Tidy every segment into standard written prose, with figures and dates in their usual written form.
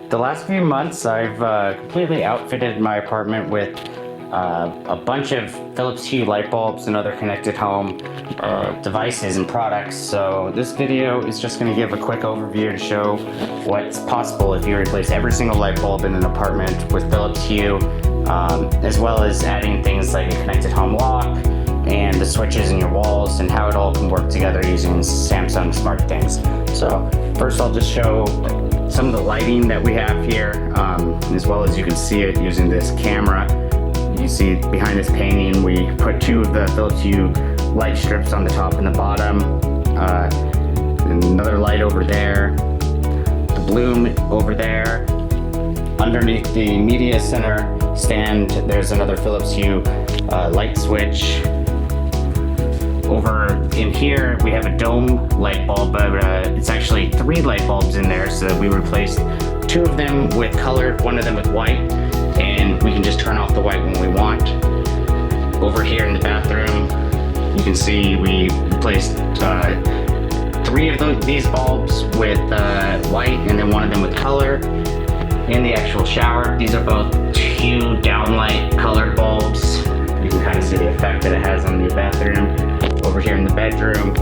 The last few months, I've completely outfitted my apartment with a bunch of Phillips Hue light bulbs and other connected home devices and products. So this video is just going to give a quick overview to show what's possible if you replace every single light bulb in an apartment with Phillips Hue, as well as adding things like a connected home lock and the switches in your walls and how it all can work together using Samsung SmartThings. So first I'll just show some of the lighting that we have here, as well as you can see it using this camera. You see behind this painting we put two of the Phillips Hue light strips on the top and the bottom, and another light over there, the bloom over there. Underneath the media center stand there's another Phillips Hue light switch. Over in here we have a dome light bulb, but it's actually 3 light bulbs in there, so we replaced 2 of them with colored, 1 of them with white, and we can just turn off the white when we want. Over here in the bathroom you can see we replaced 3 of these bulbs with white and then 1 of them with color. In the actual shower, these are both Hue Downlight colored bulbs. You can kind of see the effect that it has on your bathroom. Over here in the bedroom,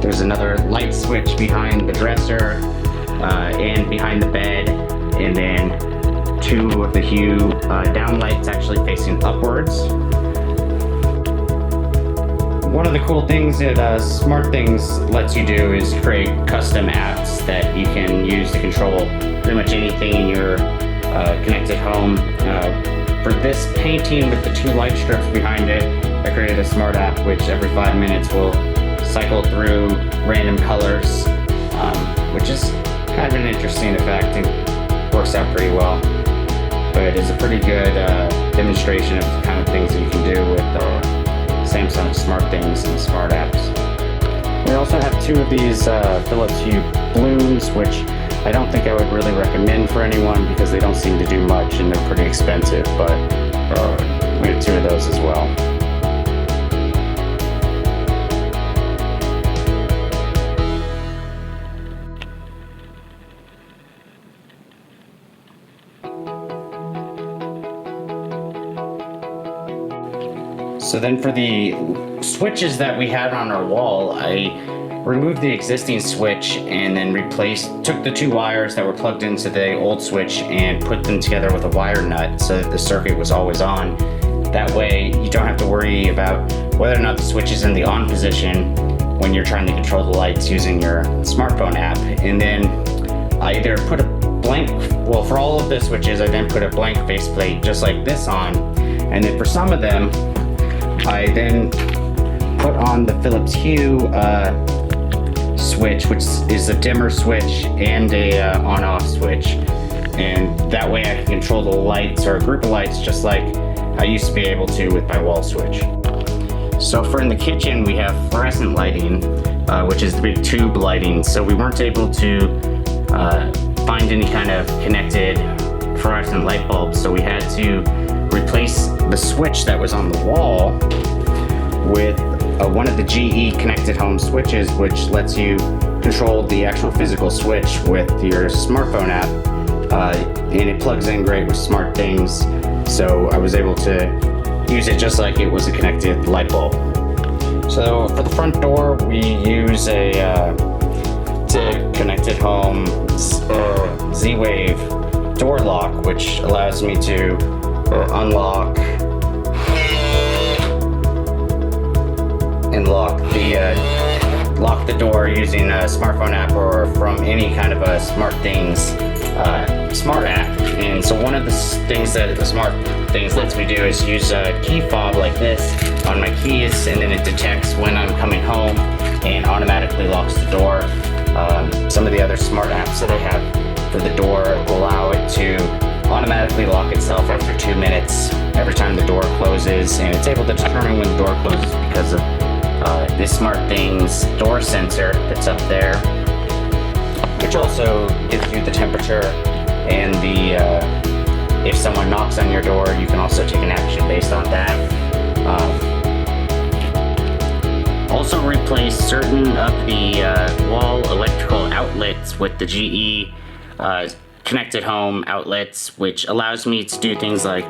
there's another light switch behind the dresser and behind the bed, and then 2 of the Hue downlights actually facing upwards. One of the cool things that SmartThings lets you do is create custom apps that you can use to control pretty much anything in your connected home. For this painting with the 2 light strips behind it, I created a smart app which every 5 minutes will cycle through random colors, which is kind of an interesting effect and works out pretty well. But it's a pretty good demonstration of the kind of things that you can do with Samsung SmartThings and smart apps. We also have 2 of these Phillips Hue Blooms, which I don't think I would really recommend for anyone because they don't seem to do much and they're pretty expensive, but we have 2 of those as well. So then for the switches that we had on our wall, I removed the existing switch and then took the 2 wires that were plugged into the old switch and put them together with a wire nut so that the circuit was always on. That way you don't have to worry about whether or not the switch is in the on position when you're trying to control the lights using your smartphone app. And then I either put a blank, well, for all of the switches I then put a blank faceplate just like this on, and then for some of them I then put on the Phillips Hue switch, which is a dimmer switch and a on-off switch, and that way I can control the lights or a group of lights just like I used to be able to with my wall switch. So for in the kitchen we have fluorescent lighting, which is the big tube lighting, so we weren't able to find any kind of connected fluorescent light bulbs, so we had to replace the switch that was on the wall with one of the GE connected home switches, which lets you control the actual physical switch with your smartphone app, and it plugs in great with SmartThings, so I was able to use it just like it was a connected light bulb. So for the front door we use a connected home Z-Wave door lock, which allows me to unlock and lock the door using a smartphone app or from any kind of a SmartThings smart app. And so one of the things that the SmartThings lets me do is use a key fob like this on my keys, and then it detects when I'm coming home and automatically locks the door. Some of the other smart apps that I have for the door allow it to automatically lock itself after 2 minutes every time the door closes, and it's able to determine when the door closes because of this SmartThings door sensor that's up there, which also gives you the temperature and if someone knocks on your door you can also take an action based on that. Also replace certain of the wall electrical outlets with the GE connected home outlets, which allows me to do things like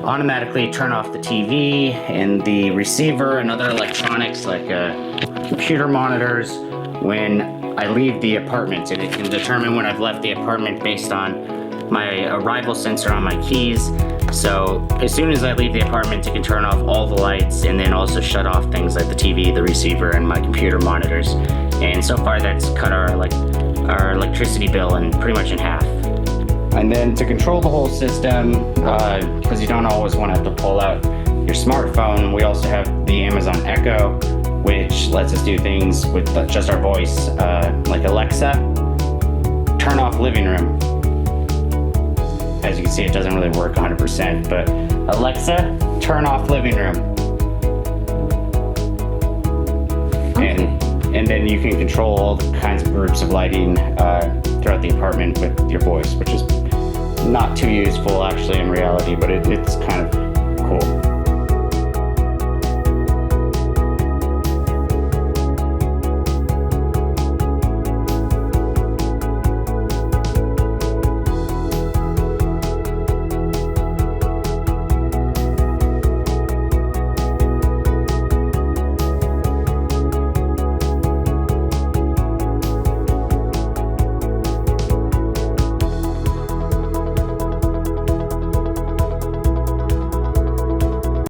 automatically turn off the TV and the receiver and other electronics like computer monitors when I leave the apartment, and it can determine when I've left the apartment based on my arrival sensor on my keys. So as soon as I leave the apartment, it can turn off all the lights and then also shut off things like the TV, the receiver, and my computer monitors. And so far that's cut our electricity bill pretty much in half. And then to control the whole system, because you don't always want to have to pull out your smartphone, we also have the Amazon Echo, which lets us do things with just our voice, like Alexa, turn off living room. As you can see, it doesn't really work 100%, but Alexa, turn off living room. And then you can control all kinds of groups of lighting throughout the apartment with your voice, which is not too useful actually in reality, but it's kind of cool.